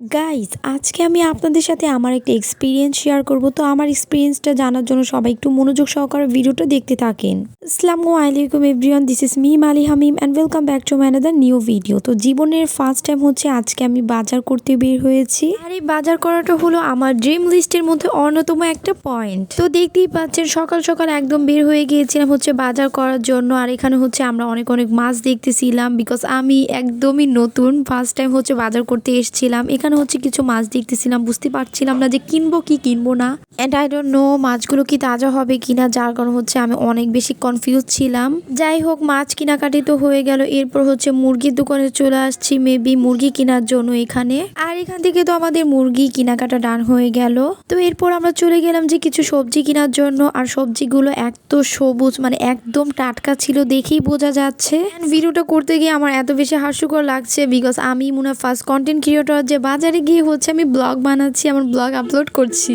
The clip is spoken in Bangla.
গাইস আজকে আমি আপনাদের সাথে আমার একটা এক্সপিরিয়েন্স শেয়ার করব। তো আমার এক্সপিরিয়েন্সটা জানার জন্য সবাই একটু মনোযোগ সহকারে ভিডিওটা দেখতে থাকেন। আসসালামু আলাইকুম everyone, this is me Mali Hamim and welcome back to my another new video. তো জীবনের ফার্স্ট টাইম হচ্ছে আজকে আমি বাজার করতে বের হয়েছি। আর এই বাজার করাটা হলো আমার ড্রিম লিস্টের মধ্যে অন্যতম একটা পয়েন্ট। তো দেখতেই পাচ্ছেন সকাল সকাল একদম বের হয়ে গিয়েছিলাম হচ্ছে বাজার করার জন্য। আর এখানে হচ্ছে আমরা অনেক অনেক মাছ দেখতেছিলাম, বিকজ আমি একদমই নতুন, ফার্স্ট টাইম হচ্ছে বাজার করতে এসেছিলাম। এখানে হচ্ছে কিছু মাছ দেখতেছিলাম, বুঝতে পারছিলাম না যে কিনবো কি কিনবো না, এন্ড আই ডোন্ট নো মাছগুলো কি তাজা হবে কিনা, যার কারণ হচ্ছে আমি অনেক বেশি কনফিউজ ছিলাম। যাই হোক, মাছ কেনাকাটি তো হয়ে গেল। এরপর হচ্ছে মুরগির দোকানে চলে আসছি মেবি মুরগি কেনার জন্য এখানে। আর এখান থেকে তো আমাদের মুরগি কেনাকাটা ডান হয়ে গেল। তো এরপর আমরা চলে গেলাম যে কিছু সবজি কেনার জন্য। আর সবজিগুলো এত সবুজ, মানে একদম টাটকা ছিল, দেখেই বোঝা যাচ্ছে। ভিডিওটা করতে গিয়ে আমার এত বেশি হাস্যকর লাগছে, বিকজ আমি মনে হয় ফার্স্ট কন্টেন্ট ক্রিয়েটর যে বাজারে গিয়ে হচ্ছে আমি ব্লগ বানাচ্ছি, আমার ব্লগ আপলোড করছি।